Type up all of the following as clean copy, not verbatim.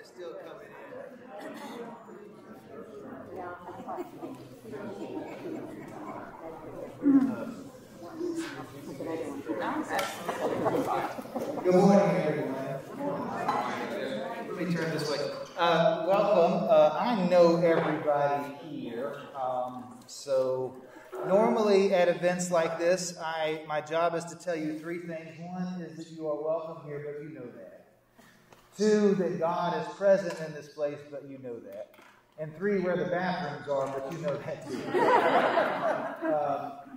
They're still coming in. Good morning, everyone. Let me turn this way. Welcome. I know everybody here, so normally at events like this, my job is to tell you three things. One is that you are welcome here, but you know that. Two, that God is present in this place, but you know that. And three, where the bathrooms are, but you know that too.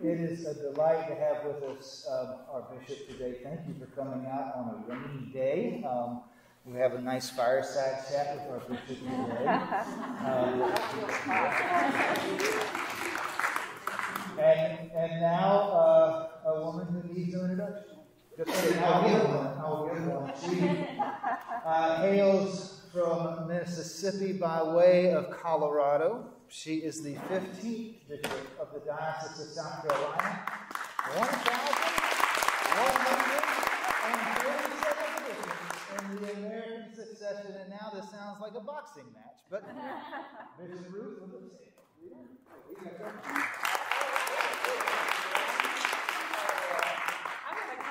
It is a delight to have with us our bishop today. Thank you for coming out on a rainy day. We have a nice fireside chat with our bishop today. And now a woman who needs no introduction. Just kidding, I'll give one. She hails from Mississippi by way of Colorado. She is the 15th bishop of the Diocese of South Carolina. 1,147 bishops in the American succession, and now this sounds like a boxing match. But Bishop Ruth, what do you say?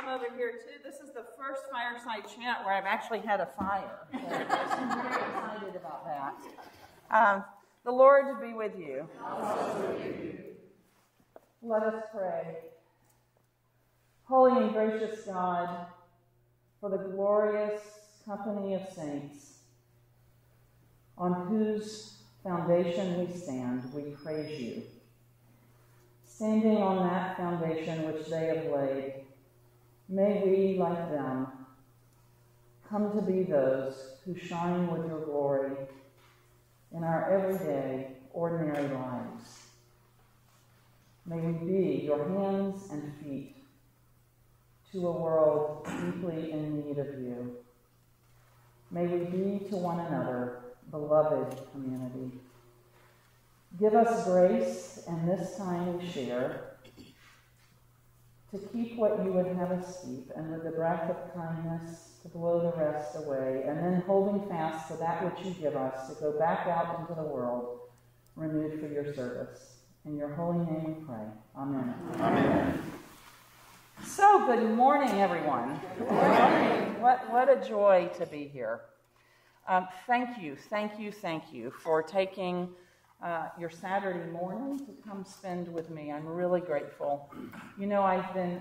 Over here too. This is the first fireside chat where I've actually had a fire. So I'm very excited about that. The Lord be with you. Let us pray. Holy and gracious God, for the glorious company of saints, on whose foundation we stand, we praise you. Standing on that foundation which they have laid, may we, like them, come to be those who shine with your glory in our everyday, ordinary lives. May we be your hands and feet to a world deeply in need of you. May we be to one another beloved community. Give us grace, and this time we share, to keep what you would have us keep, and with the breath of kindness to blow the rest away, and then holding fast to that which you give us to go back out into the world, renewed for your service. In your holy name we pray. Amen. Amen. So, good morning, everyone. Good morning. What a joy to be here. Thank you for taking your Saturday morning to come spend with me. I'm really grateful. You know, I've been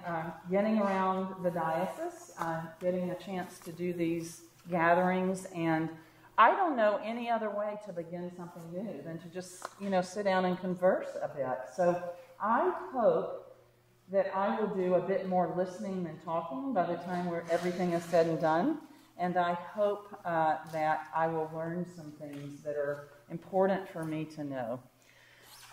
getting around the diocese, getting a chance to do these gatherings, and I don't know any other way to begin something new than to just, sit down and converse a bit. So I hope that I will do a bit more listening than talking by the time where everything is said and done, and I hope that I will learn some things that are important for me to know.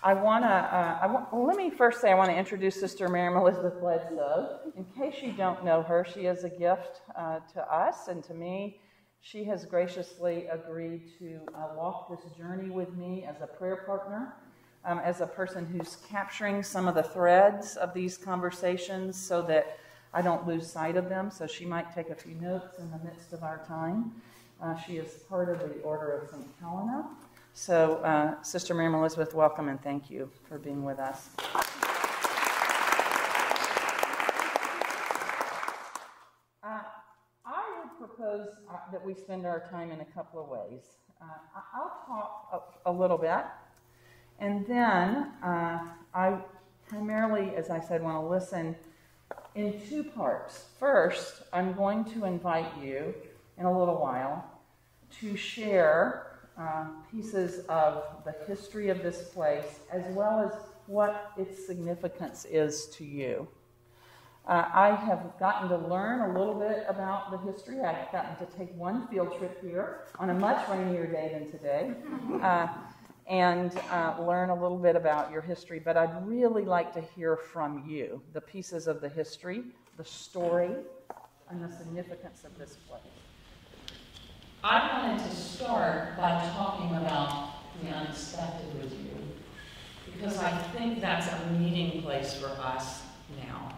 Let me first say I want to introduce Sister Miriam Elizabeth Bledsoe. In case you don't know her, she is a gift to us and to me. She has graciously agreed to walk this journey with me as a prayer partner, as a person who's capturing some of the threads of these conversations so that I don't lose sight of them. So she might take a few notes in the midst of our time. She is part of the Order of St. Helena. So, Sister Miriam Elizabeth, welcome and thank you for being with us. I would propose that we spend our time in a couple of ways. I'll talk a little bit, and then I primarily, as I said, want to listen in two parts. First, I'm going to invite you in a little while to share pieces of the history of this place, as well as what its significance is to you. I have gotten to learn a little bit about the history. I've gotten to take one field trip here on a much rainier day than today, and learn a little bit about your history. But I'd really like to hear from you, the pieces of the history, the story, and the significance of this place. I wanted to start by talking about the unexpected with you, because I think that's a meeting place for us now.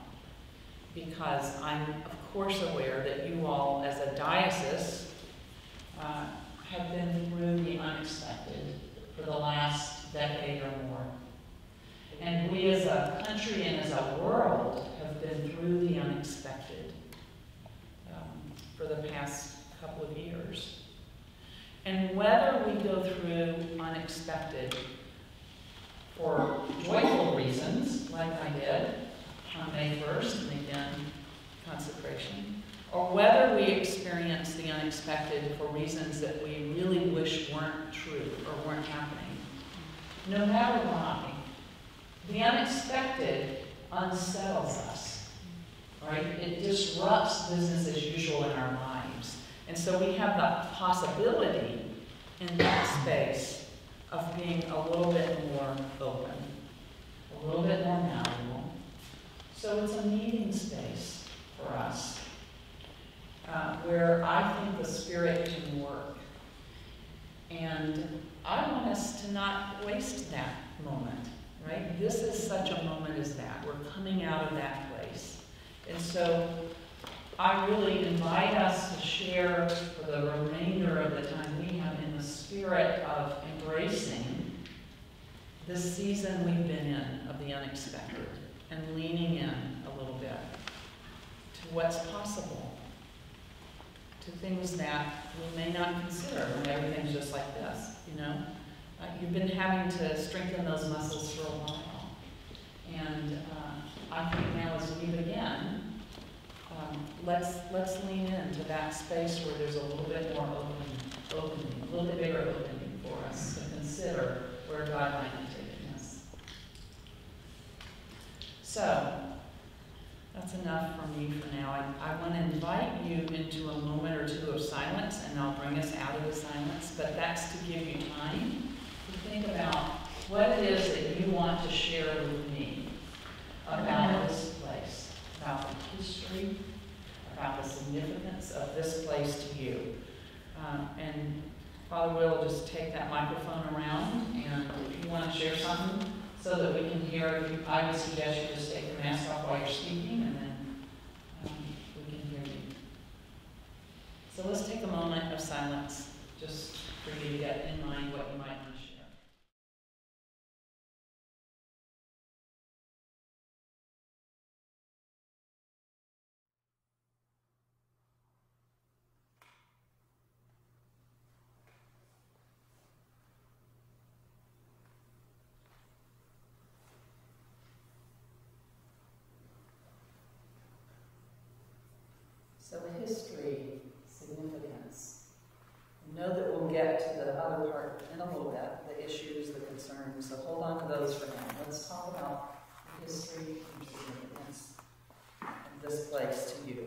Because I'm, of course, aware that you all, as a diocese, have unexpected for the past couple of years. And whether we go through unexpected for joyful reasons, like I did on May 1st, and again, consecration, or whether we experience the unexpected for reasons that we really wish weren't true or weren't happening, no matter why, the unexpected unsettles us, right? It disrupts business as usual in our lives. And so we have the possibility in that space of being a little bit more open, a little bit more malleable. So it's a meeting space for us where I think the Spirit can work. And I want us to not waste that moment, right? This is such a moment as that. We're coming out of that place. And so I really invite us to share for the remainder of the time we have in the spirit of embracing this season we've been in of the unexpected and leaning in a little bit to what's possible, to things that we may not consider when everything's just like this, you know? You've been having to strengthen those muscles for a while. And I think now as we begin, let's lean into that space where there's a little bit more opening, a little bit bigger opening for us to consider where God might be taking us. So, that's enough for me for now. I want to invite you into a moment or two of silence, and I'll bring us out of the silence, but that's to give you time to think about what it is that you want to share with me about this place, about the history, about the significance of this place to you. And Father Will just take that microphone around, and if you want to share something so that we can hear you, I would suggest you just take the mask off while you're speaking, and then we can hear you. So let's take a moment of silence just for you to get in mind what you might want to share. So the history, significance. Know that we'll get to the other part in a little bit, the issues, the concerns, so hold on to those for now. Let's talk about the history and significance of this place to you.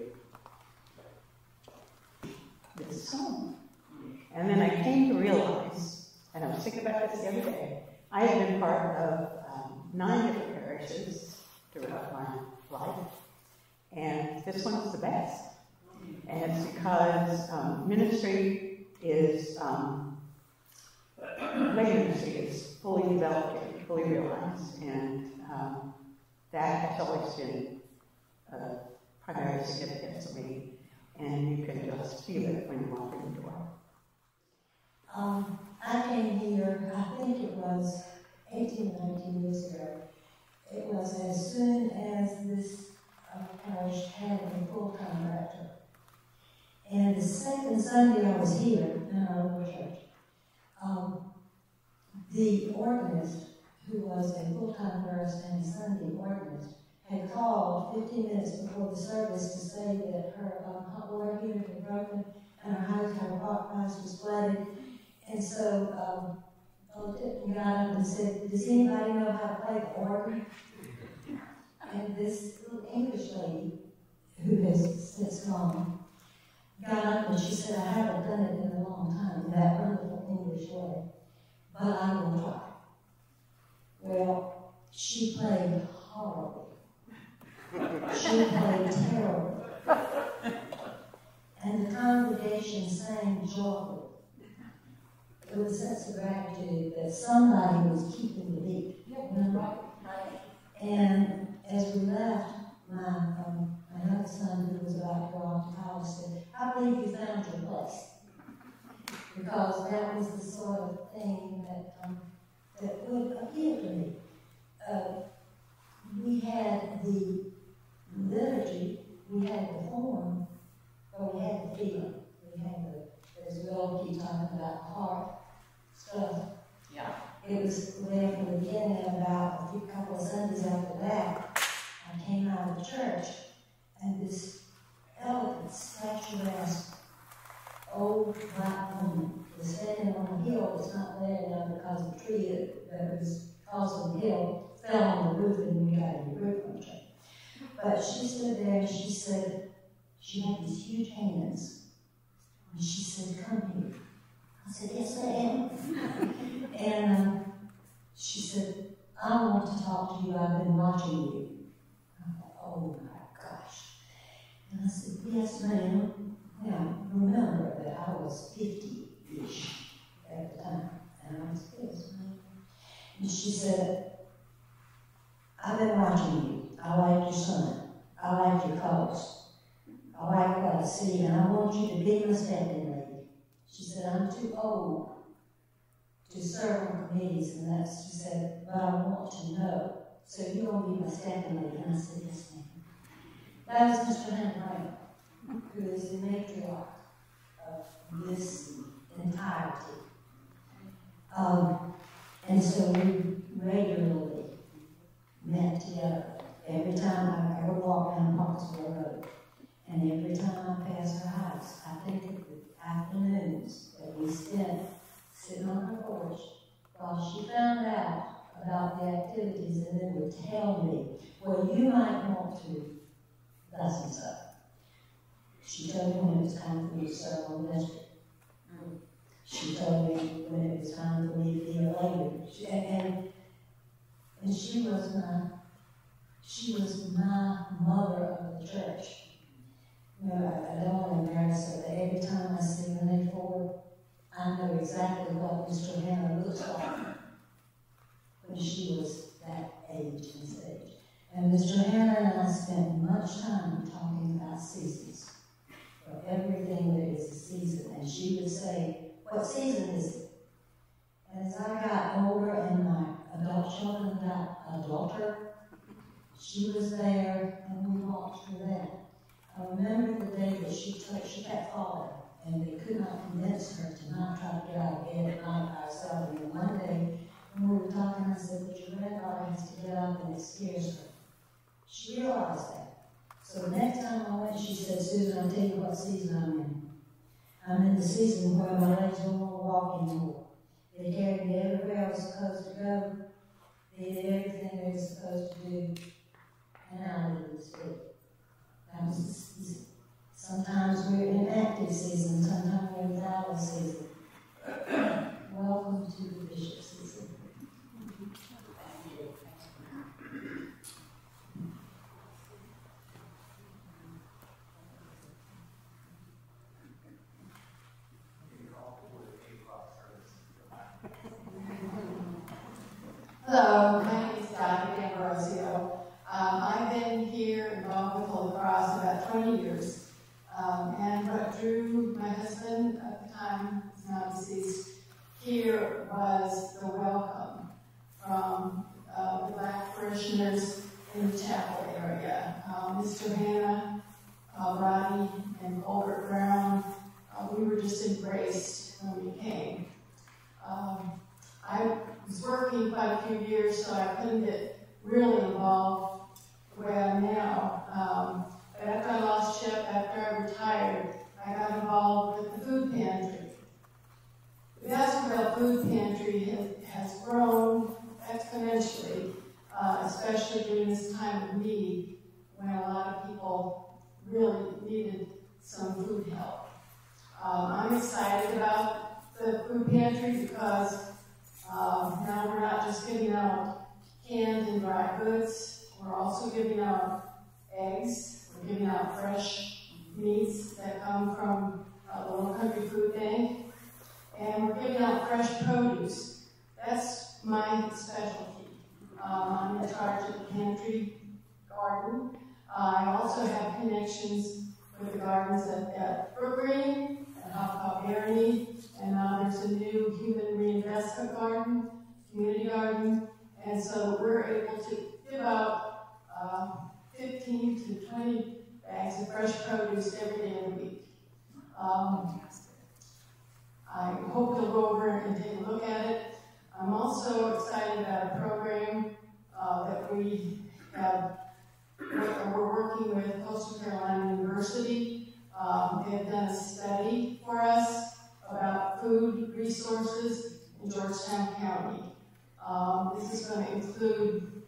This home. And then I came to realize, and I was thinking about this the other day, I have been part of 9 different parishes throughout my life, and this one's the best. And it's because ministry is, lay ministry is fully developed and fully realized, and that has always been primary significance for me, and you can just feel it when you walk in the door. I came here, I think it was 18, 19 years ago. It was as soon as this parish had a full-time rector. And the second Sunday I was here in our local church, the organist, who was a full-time nurse and a Sunday organist, had called 15 minutes before the service to say that her hot water heater had broken and her house was flooded. And so Brother Tipton got up and said, "Does anybody know how to play the organ?" And this little English lady, who has since gone, got up and she said, "I haven't done it in a long time, in that wonderful English way, but I will try." Well, she played horribly. She played terribly. And the congregation sang joyfully with a sense of gratitude that somebody was keeping the beat. You know? And as we left, my youngest son, who was about to go off to college, said, "I believe you found your place." Because that was the sort of thing that would appeal to me. We had the liturgy, we had the form, but we had the feeling. We had the, as we all keep talking about, heart stuff. Yeah. It was there from the beginning, and about a couple of Sundays after that, I came out of the church, and this elegant, statuesque, old black woman was standing on a hill that's not there now because the tree that was causing the hill fell on the roof, and we got a new roof on the church. But she stood there and she said, she had these huge hands, and she said, "Come here." I said, "Yes, ma'am." And she said, "I want to talk to you. I've been watching you." I thought, oh my gosh. And I said, "Yes, ma'am." Now, remember that I was 50-ish at the time. And I was, "Yes, ma'am." And she said, "I've been watching you. I like your son. I like your colors. I like what I see, and I want you to be my stepping lady." She said, "I'm too old to serve on committees," and that's, she said, "but I want to know. So you're going to be my stepping lady?" And I said, "Yes, ma'am." That was Mr. Hannah Brown, who is the matriarch of this entirety. And so we regularly met together. Every time I ever walked down Parksville Road, and every time I passed her house, I think of the afternoons that we spent sitting on her porch while she found out about the activities and then would tell me, "Well, you might want to thus and so." She told me when it was time for me to serve on the district. She told me when it was time for me to be a lady. And she was my mother of the church. You know, I don't want to embarrass her, but every time I see Renee Ford, I know exactly what Mr. Hannah looks like when she was that age and stage. And Mr. Hannah and I spent much time talking about seasons. For everything there is a season. And she would say, "What season is it?" And as I got older and my adult children got adulter, she was there and we walked through that. I remember the day that she kept falling, and they could not convince her to not try to get out of bed at night by herself. And then one day, when we were talking, I said, "But your granddaughter has to get up and it scares her." She realized that. So the next time I went, she said, "Susan, I'll tell you what season I'm in. I'm in the season where my legs don't want to walk anymore. They carried me everywhere I was supposed to go. They did everything they were supposed to do. And now I leave this big." That was the season. Sometimes we're in active season, sometimes we're in valley season. Welcome to the bishop season. Hello, my name is Dr. D'Ambrosio. I've been here involved with Holy Cross about 20 years. And what drew my husband at the time, he's now deceased, here was the welcome from the Black parishioners in the chapel area. Mr. Hannah, Roddy, and Albert Brown, we were just embraced when we came. I was working quite a few years, so I couldn't get really involved where I am now. But after I lost Chip, after I retired, I got involved with the food pantry. The Baskerville Food Pantry has grown exponentially, especially during this time of need when a lot of people really needed some food help. I'm excited about the food pantry because now we're not just giving out canned and dry goods, we're also giving out eggs, we're giving out fresh meats that come from the Little Country Food Bank, and we're giving out fresh produce. That's my specialty. I'm in charge of the pantry garden. I also have connections with the gardens at Brook Green, at Hop Barony, and now there's a new human reinvestment garden, community garden, and so we're able to give out 15 to 20 bags of fresh produce every day of the week. I hope you'll go over and take a look at it. I'm also excited about a program that we have. We're working with Coastal Carolina University. They have done a study for us about food resources in Georgetown County. This is going to include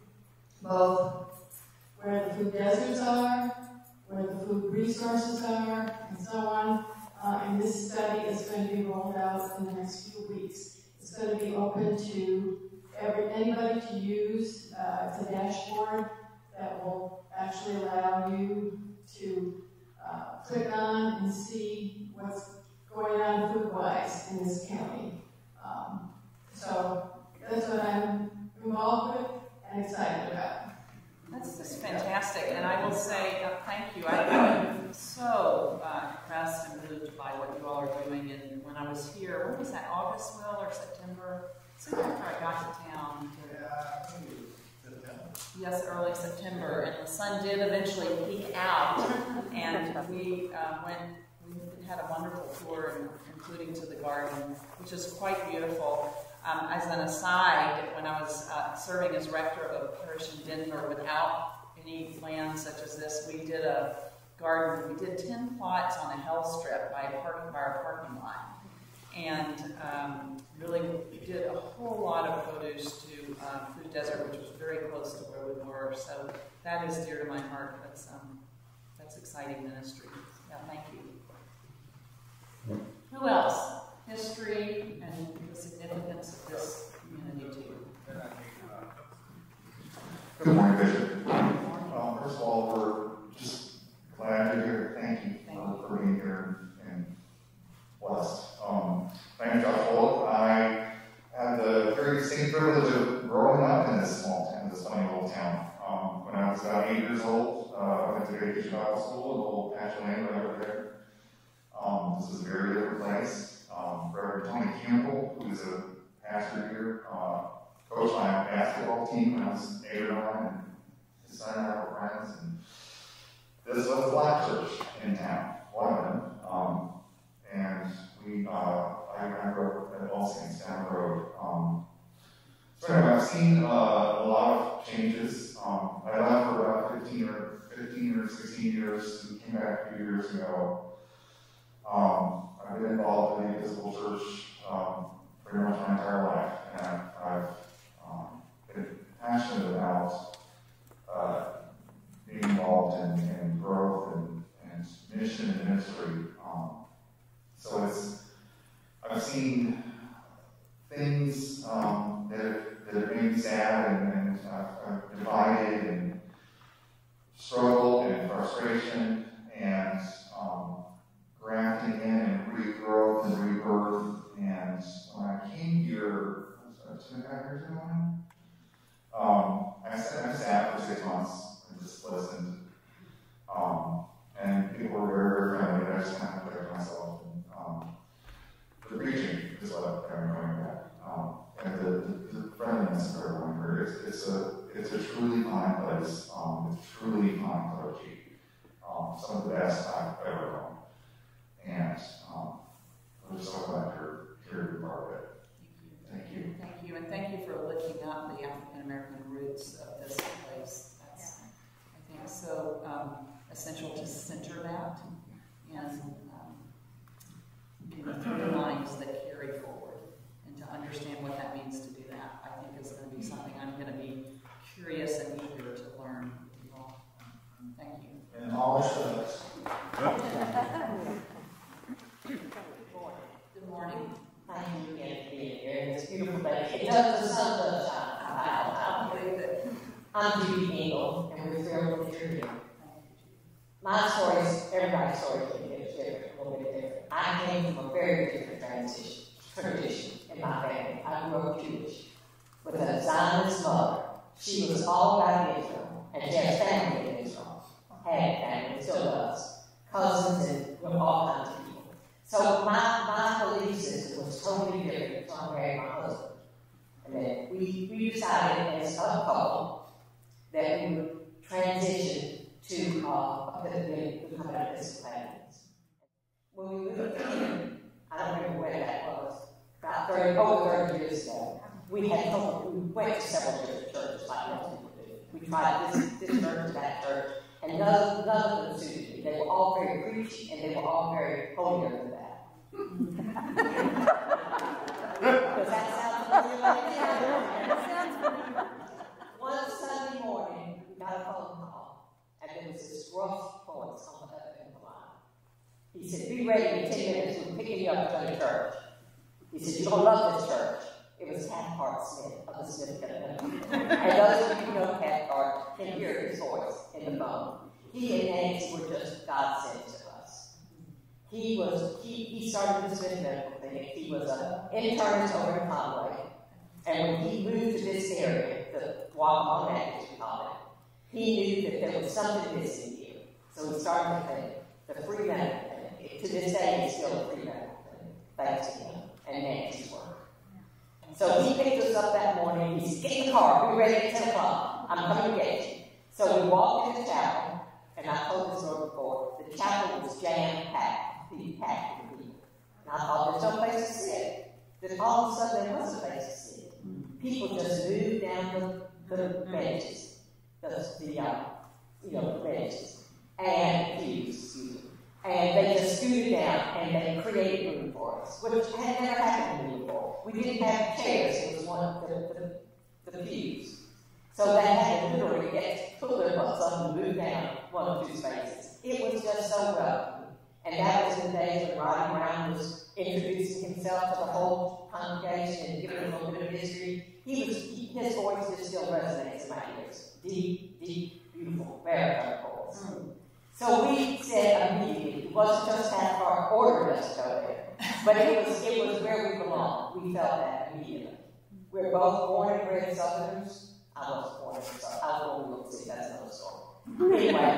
both where the food deserts are, where the food resources are, and so on. And this study is going to be rolled out in the next few weeks. It's going to be open to anybody to use. It's a dashboard that will actually allow you to click on and see what's going on food-wise in this county. So that's what I'm involved with and excited about. That's just fantastic, and I will say thank you. I'm so impressed and moved by what you all are doing. And when I was here, what was that, August, Will, or September? Soon after I got to town. Yes, early September, and the sun did eventually peak out, and we had a wonderful tour, including to the garden, which is quite beautiful. As an aside, when I was serving as rector of a parish in Denver without any land such as this, we did a garden. We did 10 plots on a health strip by our parking lot. And really did a whole lot of produce to Food Desert, which was very close to where we were. So that is dear to my heart. That's exciting ministry. Yeah, thank you. Who else? History and the significance of this community to you. Good morning, Bishop. First of all, we're just glad you're here. Thank you for being here and blessed. My name is Josh Bullock. I had the very same privilege of growing up in this small town, this funny little town. When I was about 8 years old, I went to Vacation Bible School in the little patch of land right over there. This is a very different place. Reverend Tony Campbell, who is a pastor here, coached my basketball team when I was 8 or 9, and his son and I were friends. And this was a black church in town, one of them. And I grew up at All Saints down the road. So anyway, I've seen a lot of changes. I left for about 15 or 16 years and came back a few years ago. I've been involved in the Episcopal Church pretty much my entire life, and I've been passionate about being involved in growth and mission and ministry. So I've seen things that have made me sad, and I've divided and struggled and frustration and grafting in and regrowth and rebirth. And when I came here, 2.5 years ago now, I sat for 6 months and just listened. And people were very, very friendly, and I just kind of protected myself. And the preaching is what I'm going back. And the friendliness of everyone here, it's a truly fine place. It's truly fine clergy. Some of the best I've ever known. And I'm just so glad you're here to be part of it. Thank you. Thank you, and thank you for lifting up the African American roots of this place. That's, I think, so essential to center that and through the lines that carry forward, and to understand what that means to do that. I think is going to be something I'm going to be curious and eager to learn. Thank you. And all us. Good morning. Thank you again for being here. It's beautiful day. It does, the sun does shine. I believe it. I'm Judy Engel, and we're thrilled that you're here. My story is, everybody's story is different, a little bit different. I came from a very different tradition in my family. I grew up Jewish with a Zionist mother. She was all about Israel, and she has family in Israel. Had family, still does. Cousins and all kinds of people. So my belief system was totally different until I married my husband. And then we decided as a couple that we would transition to the over 30 years ago, we went to several different churches like most people do. We tried this church, that church, and none of them suited me. They were all very preachy, and they were all very holier than that. Does that sound familiar? One Sunday morning, we got a phone call, and there was this rough voice on the other end of the line. He said, "Be ready in 10 minutes. We're picking you up to go to church." He said, "You're going to love this church." It was Cathcart Smith of the Smith Community. And those of you who know Cathcart can hear his voice in the phone. He and Nancy were just God sent to us. He started the Smith Medical Clinic. He was an internist over in Conway. And when he moved to this area, the Wagamon Act, as we call it, he knew that there was something missing here. So he started the clinic, the free medical clinic. To this day, it's still a free medical clinic, thanks to him and Nancy's work. So he picked us up that morning. He said, "Get in the car. We're ready at 10 o'clock. I'm coming to get you." So we walked in the chapel, and I told this story before. The chapel was jam-packed. Packed with people. And I thought, there's no place to sit. Then all of a sudden, there was a place to sit. People just moved down the benches, the benches, and pews, and they just scooted down, and they created room for us, which had never happened before. We didn't have chairs; it was one of the pews. So they had to literally pull their butts up and move down one of 2 spaces. It was just so welcoming. And that was in the days when Rodney Brown was introducing himself to the whole congregation and giving a little bit of history. His voice just still resonates in my ears. Deep, deep, beautiful, very voice. So we said immediately, it wasn't just Cathcart ordered us to go there, but it was where we belonged. We felt that immediately. We're both born and bred Southerners. I was born in Southern. I was born in Little City. That's another story. Anyway,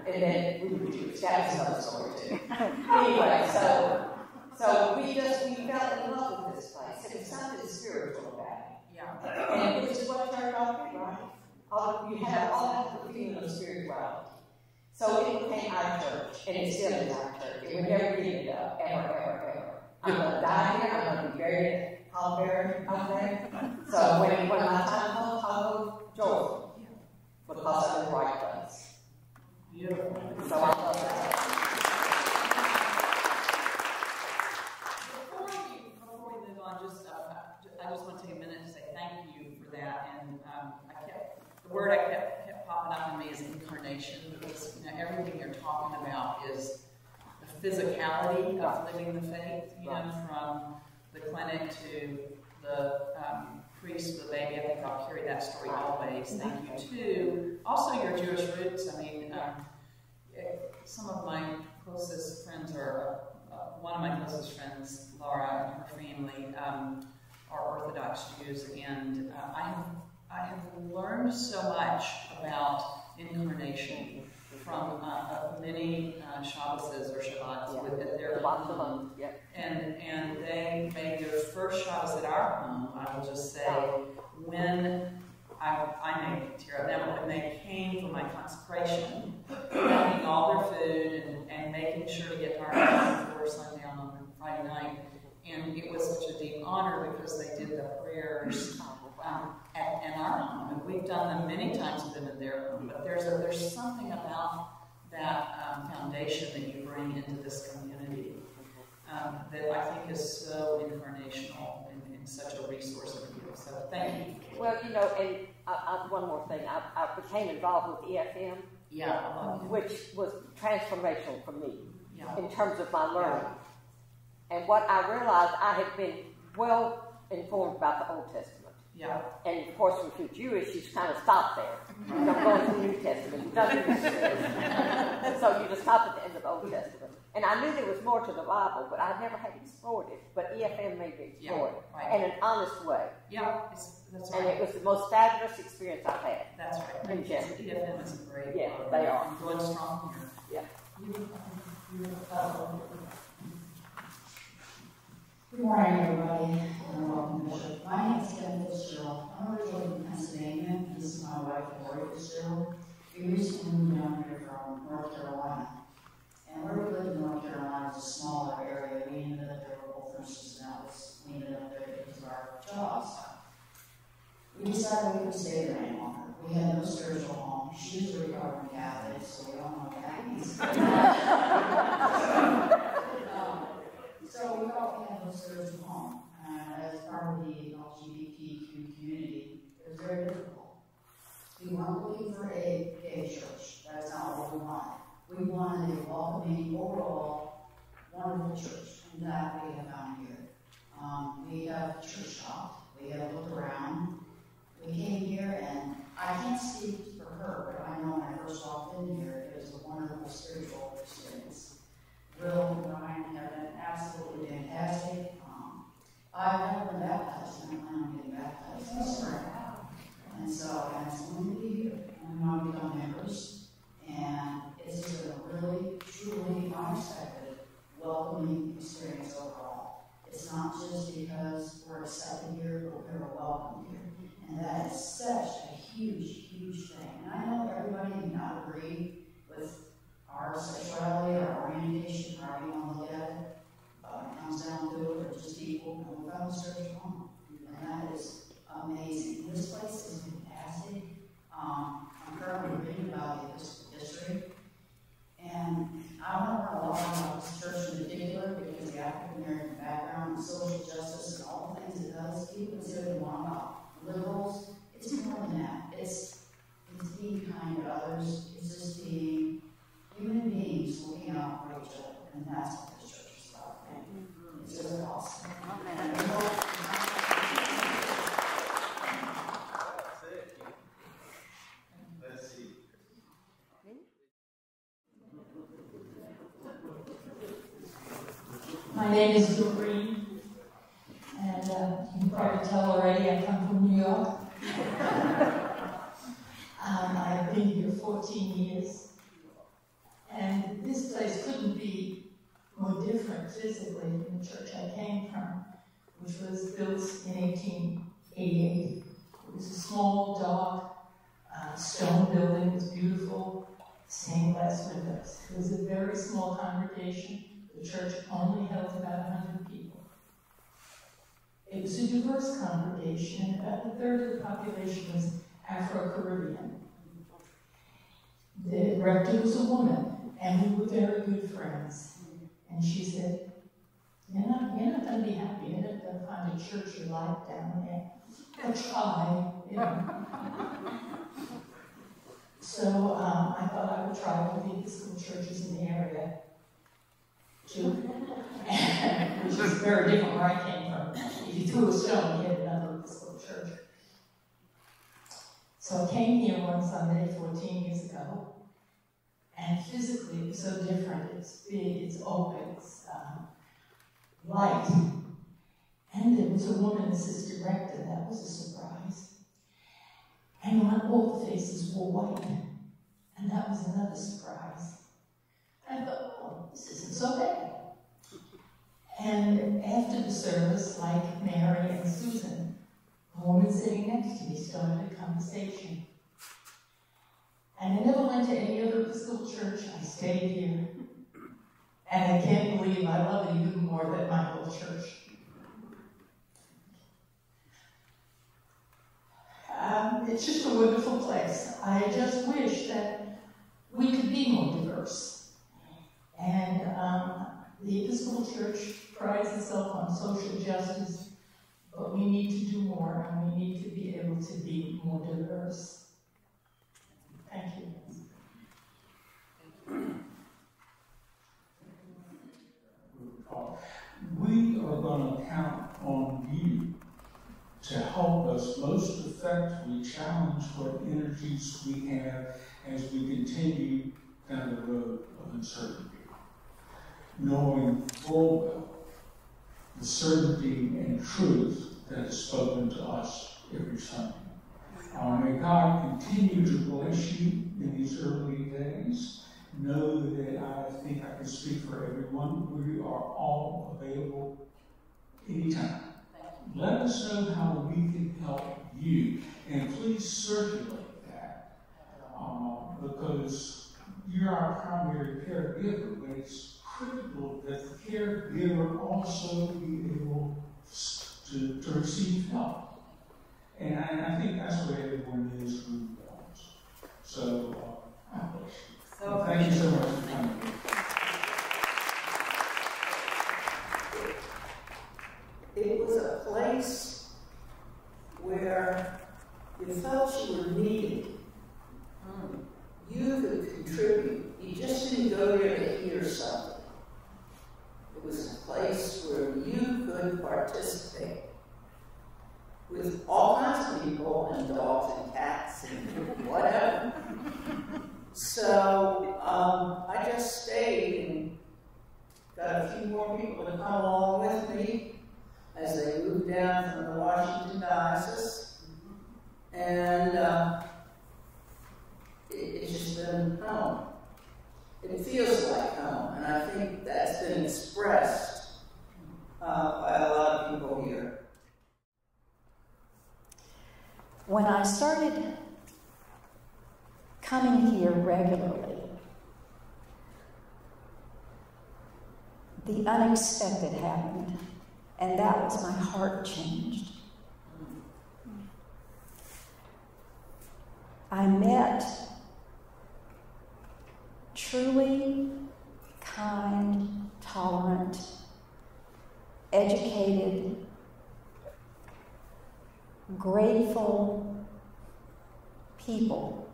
and then we were Jewish. That was another story too. Anyway, so we fell in love with this place. It was something spiritual about it. Yeah. And which is what turned out to be, right? You have all the feeling of spirituality. So it became our church, and it still is our church. It would never give it up, ever, ever, ever. I'm going to die here. I'm going to be buried in Holberry up there. So when my time comes, I'll go to Georgetown because I'm in the right place. Beautiful. So I love that. Before we move on, I just want to take a minute to say thank you for that. And the word I kept popping up in me is incarnation, because everything you're talking about is the physicality of living the faith. From the clinic to the priest, the baby. I think I'll carry that story always. Thank you too. Also, your Jewish roots. I mean, some of my closest friends are. One of my closest friends, Laura, and her family are Orthodox Jews, and I have learned so much about incarnation from many Shabbos or Shabbats with their home. And they made their first Shabbos at our home, I will just say, when I may tear up now, when they came for my consecration, making all their food and making sure to get to our house before sundown on Friday night. And it was such a deep honor because they did the prayers at our home. And we've done them many times with them in their home. But there's something about that foundation that you bring into this community that I think is so incarnational and such a resource of you. So thank you. Well, and one more thing. I became involved with EFM, which was transformational for me in terms of my learning. And what I realized, I had been well informed about the Old Testament. And of course, if you're Jewish, you kind of stop there. You don't go into the New Testament. You don't do that. So you just stop at the end of the Old Testament. And I knew there was more to the Bible, but I never had explored it. But EFM made me explore it in an honest way. That's right. And it was the most fabulous experience I've had. That's right. In general. EFM is a great. They are. I'm going strong here. Good morning, everybody, and welcome, Bishop. My name is Kevin Fitzgerald. I'm originally from Pennsylvania, and this is my wife, Lori Fitzgerald. We recently moved down here from North Carolina. And where we lived in North Carolina was a smaller area. We ended up there, we're both nurses now. We ended up there jobs. We decided we couldn't stay there any longer. We had no spiritual home. She was a recovering Catholic, so we all know what that means. So we thought we had no spiritual home. As part of the LGBTQ community, it was very difficult. We weren't looking for a gay church. That's not what we wanted. We wanted a welcoming, overall, wonderful church, and that we have found here. We have church shopped. We have looked around. We came here, and I can't speak for her, but I know when I first walked in here, it was a wonderful spiritual experience. Will and Ryan have been absolutely fantastic. I've never been baptized, and I plan on getting baptized this spring. And so, and it's going to be here. And we want to become members. And it's just been a really, truly unexpected, welcoming experience overall. It's not just because we're accepted here, but we're welcome here. And that is such a huge, huge thing. And I know everybody may not agree with our sexuality or our orientation, however you want to look at it. When it comes down to it, we're just equal, and we found a spiritual home. And that is amazing. This place is fantastic. I'm currently reading about the Episcopal District. And I want to learn a lot about this church in particular because the African American background and social justice and all the things it does, people consider it one about liberals. It's more than that. It's being kind to others. It's just being human beings looking out for each other. And that's what this church is about. It's just awesome. Let's see. My name is Doreen, and you can probably tell already I come from New York. I've been here 14 years, and this place couldn't be more different physically than the church I came from, which was built in 1888. It was a small, dark, stone building. It was beautiful, stained glass windows. It was a very small congregation. The church only held about 100 people. It was a diverse congregation, and about a third of the population was Afro-Caribbean. The rector was a woman, and we were very good friends. And she said, you're not going to be happy. You're not going to find a church you like down there. But try, you know. So I thought I would try one of the Episcopal churches in the area, too, which is very different where I came from. If you threw a stone, you hit another Episcopal church. So I came here one Sunday 14 years ago, and physically it was so different. It's big, it's open, it's light. And there was a woman assistant director. That was a surprise. And all the faces were white. And that was another surprise. I thought, oh, this isn't so bad. And after the service, like Mary and Susan, a woman sitting next to me started a conversation. And I never went to any other Episcopal church. I stayed here. And I can't believe I love it even more than my whole church. It's just a wonderful place. I just wish that we could be more diverse. And the Episcopal Church prides itself on social justice, but we need to do more, and we need to be able to be more diverse. Thank you. We are going to count on you to help us most effectively challenge what energies we have as we continue down the road of uncertainty, knowing full well the certainty and truth that is spoken to us every Sunday. May God continue to bless you in these early days. Know that I think I can speak for everyone. We are all available anytime. Let us know how we can help you. And please circulate that because you're our primary caregiver, but it's critical that the caregiver also be able to receive help. And I think that's where everyone in this group belongs. So, God bless you. So thank you so much for coming. It was a place where you felt you were needed. You could contribute. You just didn't go there to hear something. It was a place where you could participate with all kinds of people and dogs and cats and whatever. So I just stayed and got a few more people to come along with me as they moved down from the Washington diocese. And it's just been home. It feels like home, and I think that's been expressed by a lot of people here. When I started coming here regularly, the unexpected happened, and that was my heart changed. I met truly kind, tolerant, educated, grateful people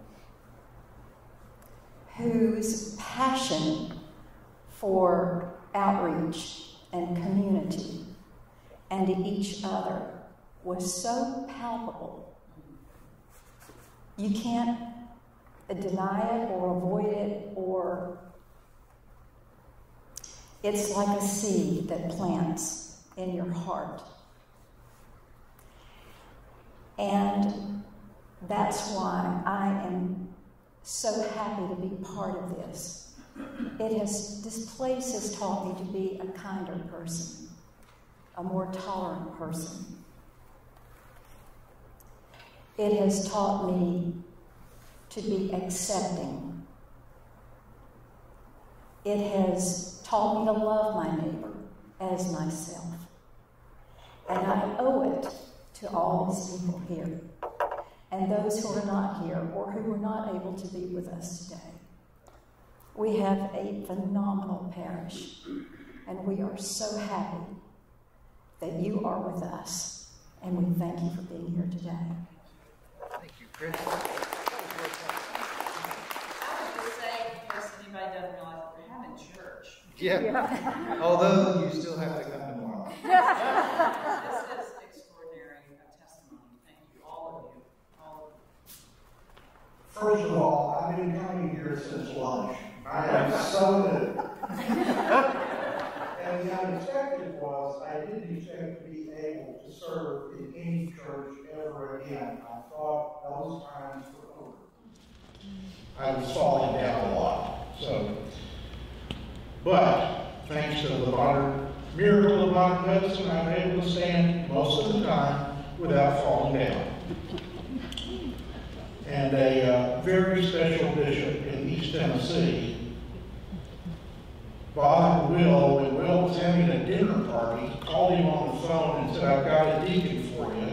whose passion for outreach and community and each other was so palpable. You can't deny it or avoid it, or it's like a seed that plants in your heart. And that's why I am so happy to be part of this. This place has taught me to be a kinder person, a more tolerant person. It has taught me to be accepting. It has taught me to love my neighbor as myself. And I owe it to all these people here, and those who are not here or who are not able to be with us today. We have a phenomenal parish, and we are so happy that you are with us, and we thank you for being here today. Thank you, Chris. I would just say, in case anybody doesn't realize, we're having church. Yeah. Although you still have to come tomorrow. This is extraordinary testimony. Thank you, all of you. First of all, I've been coming here since lunch. I am so new. And the unexpected was I didn't expect to be able to serve in any church ever again. I thought those times were over. I was falling down a lot. But thanks to the miracle of modern medicine, I'm able to stand most of the time without falling down. And a very special bishop in East Tennessee bothered Will when Will was having a dinner party, called him on the phone and said, "I've got a deacon for you.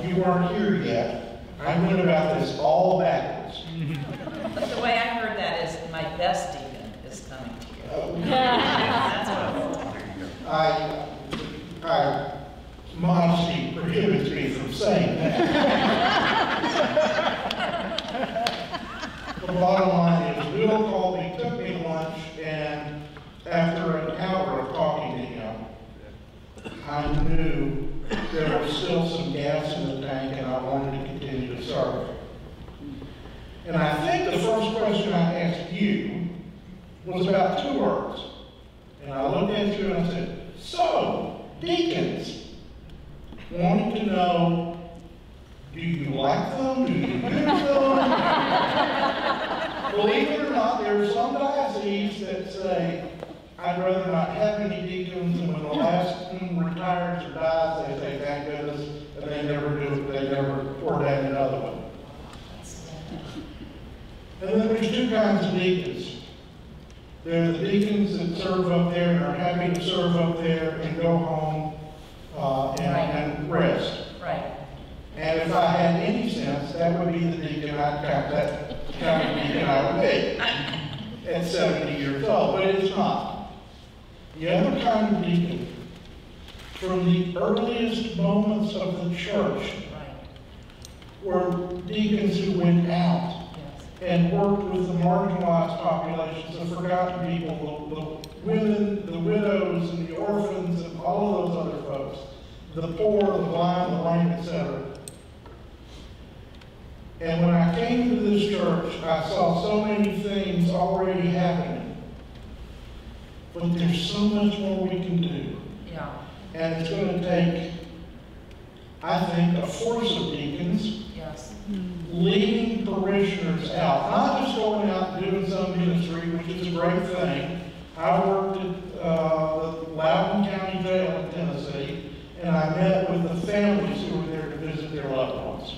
You weren't here yet." I went about this all backwards. The way I heard that is my best deacon is coming to you. That's what I modesty prohibits me from saying that. The bottom line is, Will called me, took me to lunch, and after an hour of talking to him, I knew there was still some gas in the tank and I wanted to continue to serve. And I think the first question I asked you was about 2 words. And I looked at you and I said, "So, deacons, wanting to know, do you like them? Do you use them?" Believe it or not, there are some dioceses that say, "I'd rather not have any deacons," and when the last one retires or dies, they say, "Thank goodness," and they never do, they never ordain another one. And then there's 2 kinds of deacons. There are the deacons that serve up there and are happy to serve up there and go home and rest. Right. And if I had any sense, that would be the deacon that kind of deacon I would be at 70 years old, but it's not. The other kind of deacon, from the earliest moments of the church, were deacons who went out and worked with the marginalized populations, the forgotten people, the women, the widows, and the orphans, and all of those other folks, the poor, the blind, the lame, etc. And when I came to this church, I saw so many things already happening. But there's so much more we can do. Yeah. And it's going to take, I think, a force of deacons leading parishioners out, not just going out and doing some ministry, which is a great thing. I worked at the Loudoun County Jail in Tennessee, and I met with the families who were there to visit their loved ones.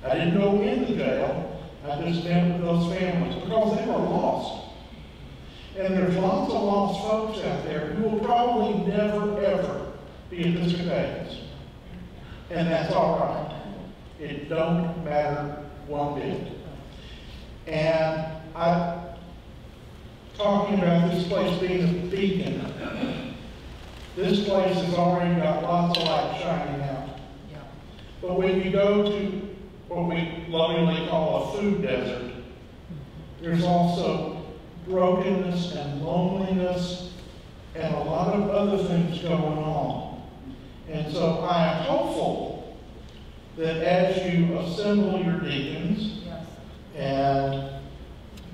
I didn't go in the jail, I just met with those families because they were lost. And there's lots of lost folks out there who will probably never, ever be Episcopalians. And that's all right. It don't matter one bit. And talking about this place being a beacon, this place has already got lots of light shining out. Yeah. But when you go to what we lovingly call a food desert, there's also brokenness and loneliness and a lot of other things going on. And so I am hopeful that as you assemble your deacons and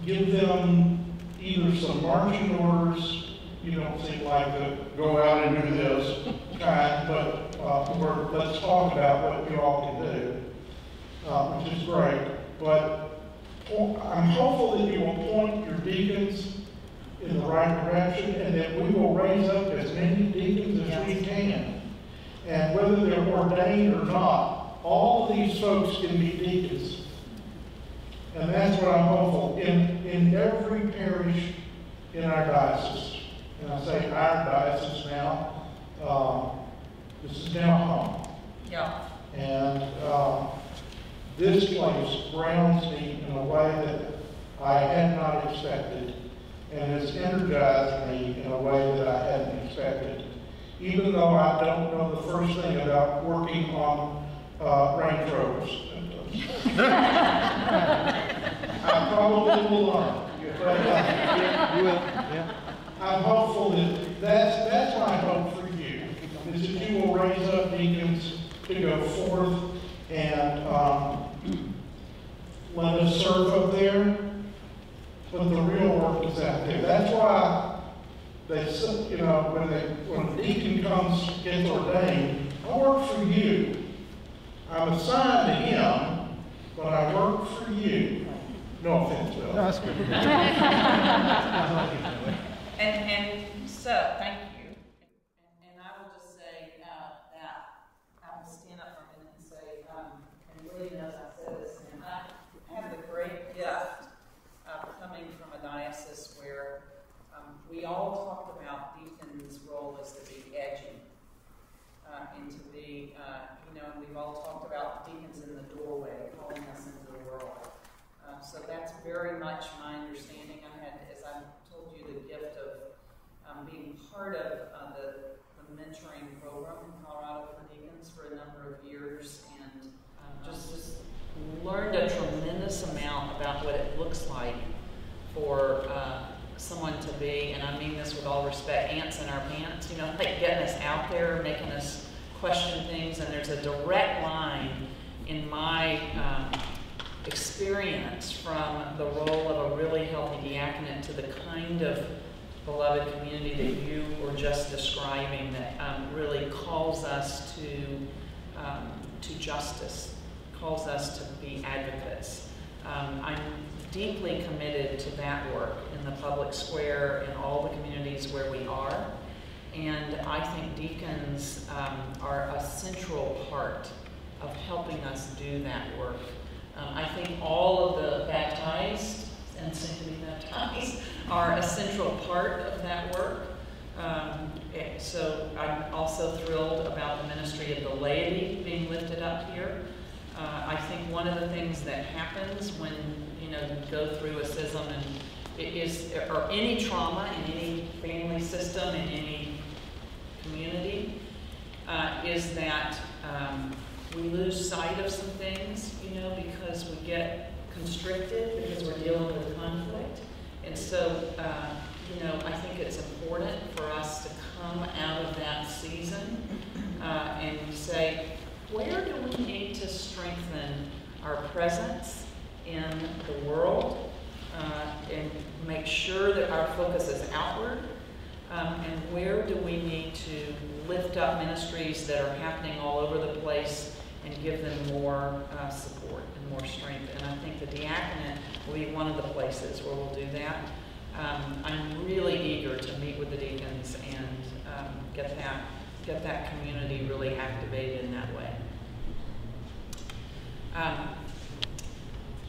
give them either some marching orders, you don't seem like to go out and do this kind, but let's talk about what you all can do, which is great. But I'm hopeful that you will point your deacons in the right direction and that we will raise up as many deacons as we can. And whether they're ordained or not, all of these folks can be deacons. And that's what I'm hopeful. In every parish in our diocese, and I say our diocese now, this is now home. Yeah. And this place grounds me in a way that I had not expected, and has energized me in a way that I hadn't expected. Even though I don't know the first thing about working on Range Rovers. I probably will learn. But, you will. Yeah. I'm hopeful that's my hope for you, is that you will raise up deacons to go forth and let us serve up there, but the real work is out there. That's why they, when a deacon gets ordained, I work for you. I'm assigned to him, but I work for you. No offense, Bill. No, that's good. And so, thank you. And I will just say that I will stand up for a minute and say, and Willie knows I said this, and I have the great gift of coming from a diocese where we all talk about deacons' role as to be edging and to be, we've all talked about deacons in the doorway, calling us into the world. So that's very much my understanding. I had, as I told you, the gift of being part of the mentoring program in Colorado for deacons for a number of years, and just learned a tremendous amount about what it looks like for someone to be, and I mean this with all respect, ants in our pants, like getting us out there, making us question things, and there's a direct line in my experience from the role of a really healthy diaconate to the kind of beloved community that you were just describing that really calls us to justice, calls us to be advocates. I'm deeply committed to that work in the public square in all the communities where we are, and I think deacons are a central part of helping us do that work. I think all of the baptized and soon to be baptized are a central part of that work. So I'm also thrilled about the ministry of the laity being lifted up here. I think one of the things that happens when you go through a schism or any trauma in any family system, in any community, is that we lose sight of some things, because we get constricted because we're dealing with conflict. And so, I think it's important for us to come out of that season and say, where do we need to strengthen our presence in the world and make sure that our focus is outward? And where do we need to lift up ministries that are happening all over the place and give them more support and more strength? And I think the diaconate will be one of the places where we'll do that. I'm really eager to meet with the deacons and get that community really activated in that way.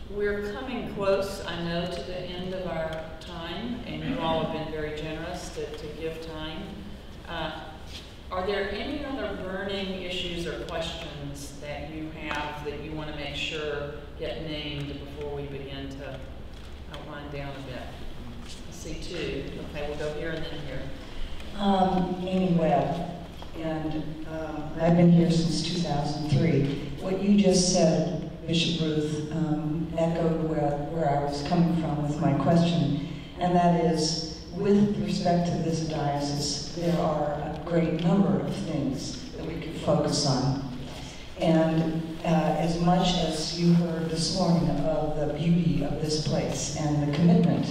We're coming close, I know, to the end of our time, and you all have been very generous to give time. Are there any other burning issues or questions that you have that you want to make sure get named before we begin to wind down a bit? I see two. Okay, we'll go here and then here. Amy Webb, and I've been here since 2003. What you just said, Bishop Ruth, echoed where I was coming from with my question, and that is, with respect to this diocese, there are a great number of things that we could focus on. And as much as you heard this morning of the beauty of this place and the commitment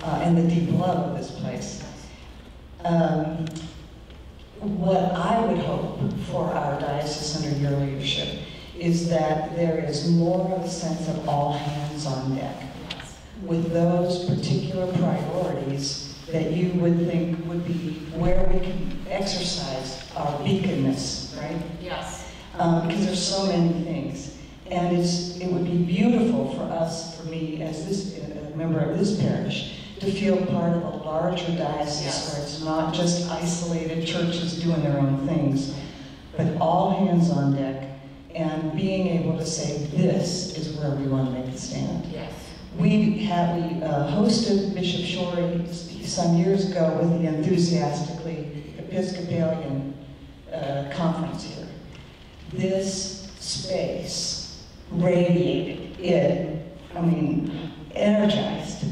and the deep love of this place, what I would hope for our diocese under your leadership is that there is more of a sense of all hands on deck with those particular priorities that you would think would be where we can exercise our beaconness, right? Yes. Because there's so many things. And it would be beautiful for us, for me, as a member of this parish, to feel part of a larger diocese where it's not just isolated churches doing their own things, but all hands on deck, and being able to say, this is where we want to make a stand. Yes. We hosted Bishop Shorey some years ago with the enthusiastically Episcopalian conference here. This space radiated, energized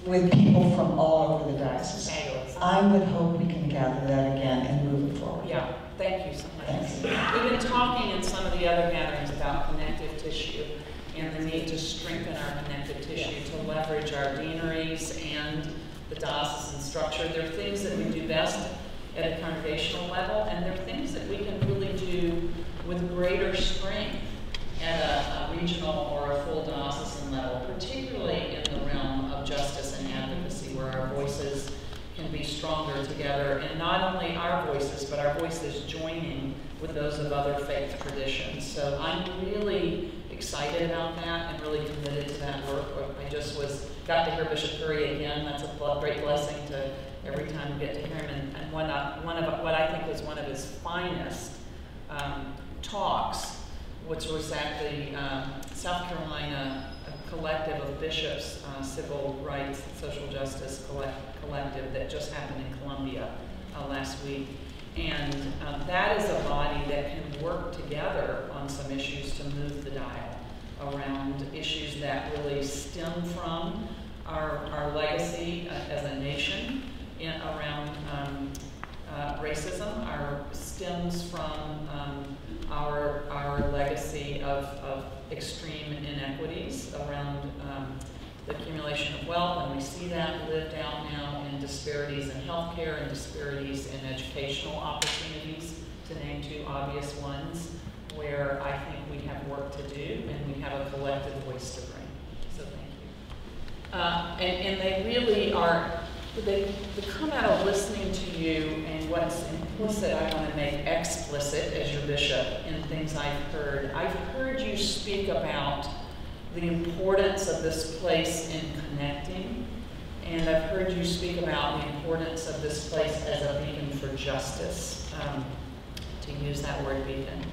with people from all over the diocese. I would hope we can gather that again and move it forward. Yeah, thank you so much. Thanks. We've been talking in some of the other gatherings about connective tissue and the need to strengthen our connective tissue, to leverage our deaneries and the diocesan structure. There are things that we do best at a congregational level, and there are things that we can really do with greater strength at a regional or a full diocesan level, particularly in the realm of justice and advocacy, where our voices can be stronger together, and not only our voices, but our voices joining with those of other faith traditions. So I'm really excited about that and really committed to that work. I just got to hear Bishop Curry again. That's a great blessing to every time we get to hear him. And what I think was one of his finest talks, which was at the South Carolina Collective of Bishops, Civil Rights and Social Justice Collective that just happened in Columbia last week. And that is a body that can work together on some issues to move the dial around issues that really stem from our legacy as a nation around racism, stems from our legacy of extreme inequities around the accumulation of wealth, and we see that lived out now in disparities in healthcare and disparities in educational opportunities, to name two obvious ones, where I think we have work to do and we have a collective voice to bring. So thank you. And they really are, they come out of listening to you, and what's implicit I want to make explicit as your bishop in things I've heard. I've heard you speak about the importance of this place in connecting and I've heard you speak about the importance of this place as a beacon for justice, to use that word beacon.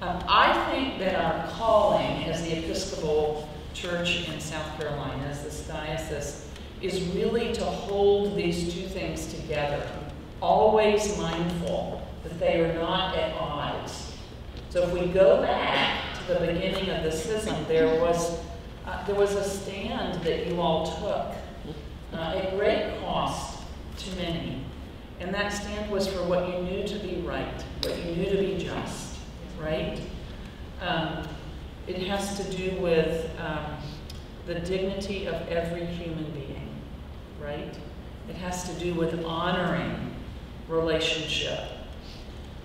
I think that our calling as the Episcopal Church in South Carolina, as this diocese, is really to hold these two things together, always mindful that they are not at odds. So if we go back to the beginning of the schism, there was a stand that you all took at great cost to many. And that stand was for what you knew to be right, what you knew to be just, right? It has to do with the dignity of every human being, right? It has to do with honoring relationship.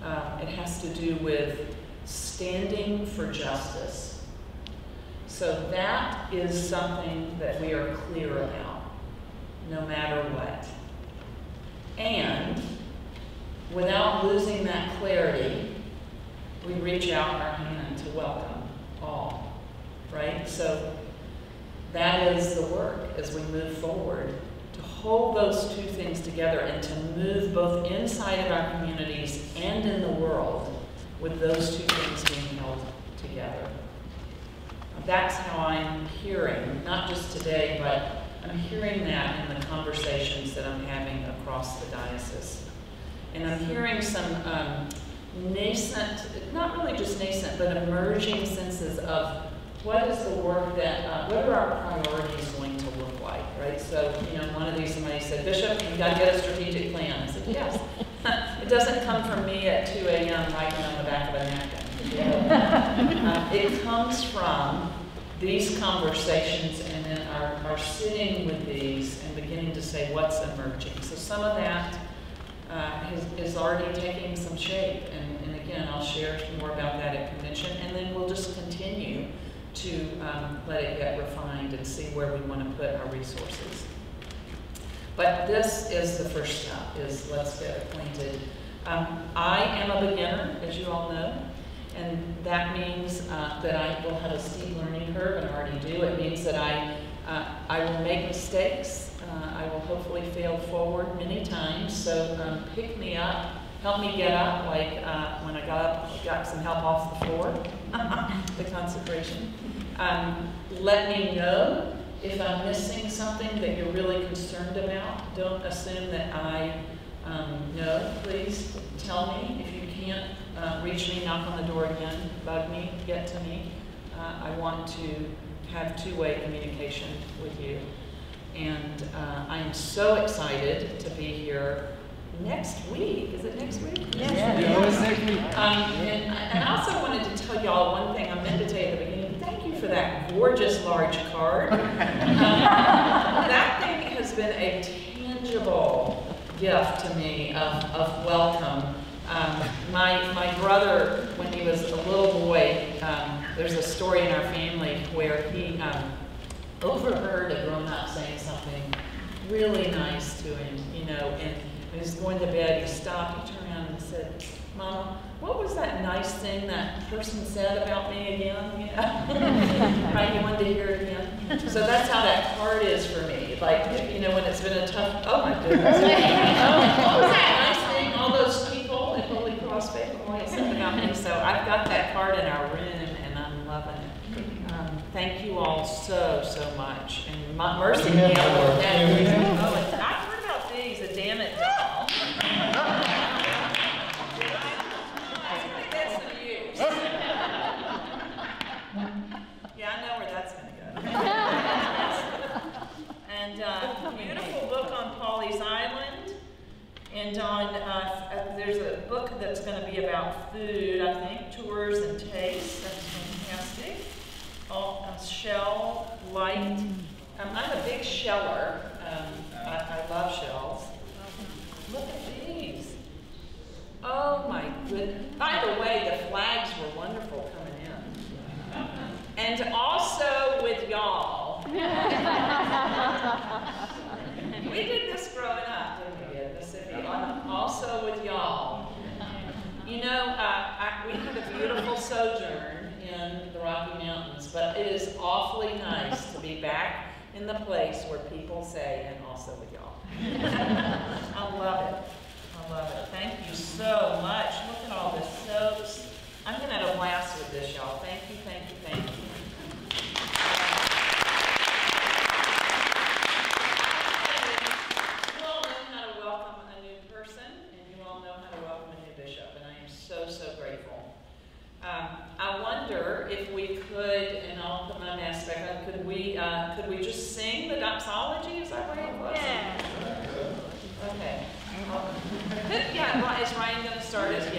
It has to do with standing for justice. So that is something that we are clear about, no matter what. And without losing that clarity, we reach out our hand to welcome all, right? So that is the work as we move forward, to hold those two things together and to move both inside of our communities and in the world with those two things being held together. That's how I'm hearing, not just today, but I'm hearing that in the conversations that I'm having across the diocese. And I'm hearing some nascent, not really just nascent, but emerging senses of what is the work that, what are our priorities going to look like, right? So, one of these, somebody said, Bishop, you've got to get a strategic plan. I said, yes. It doesn't come from me at 2 a.m. writing on the back of a napkin. It comes from these conversations and then our sitting with these and beginning to say what's emerging. So some of that is already taking some shape. And again, I'll share more about that at convention. And then we'll just continue to let it get refined and see where we want to put our resources. But this is the first step, is let's get acquainted. I am a beginner, as you all know, and that means that I will have a steep learning curve, and I already do. It means that I will make mistakes. I will hopefully fail forward many times, so pick me up, help me get up, like when I got up, I got some help off the floor, the consecration. Let me know if I'm missing something that you're really concerned about. Don't assume that I know. Please tell me. If you can't reach me, knock on the door again, bug me, get to me. I want to have two-way communication with you. And I am so excited to be here next week. Is it next week? Yes. Yeah, next week. And I also wanted to tell y'all one thing I meant to tell you at the beginning. Thank you for that gorgeous large card. That thing has been a tangible gift to me of welcome. My brother, when he was a little boy, there's a story in our family where he overheard a grown-up saying something really nice to him, and when he was going to bed, he stopped, he turned around and said, Mama, what was that nice thing that person said about me again? Right, you wanted to hear it again? So that's how that card is for me. Like, when it's been a tough, oh my goodness. What was that nice thing? All those people at Holy Cross Faith Memorial said about me. So I've got that card in our room, and I'm loving it. Thank you all so much. And Mercy and Gail, I've heard about these, a damn it doll. Yeah, I know where that's going to go. And a beautiful book on Pawleys Island. And on there's a book that's going to be about food, I think, tours and tastes. That's fantastic. Shell light. I'm a big sheller. I love shells. Look at these. Oh my goodness. By the way, the flags were wonderful coming in. And also with y'all. We did this growing up, didn't we, in Mississippi? Also with y'all. We had a beautiful sojourn in the Rocky Mountains, but it is awfully nice to be back in the place where people say, and also with y'all. I love it. I love it. Thank you so much. Look at all the soaps. I'm going to have a blast with this, y'all. Thank you, thank you, thank you. You all know how to welcome a new person, and you all know how to welcome a new bishop, and I am so, so grateful. I wonder if we could, and I'll put my mask back on, could we just sing the doxology? Is that right? Yeah. Okay. Yeah, is Ryan going to start us?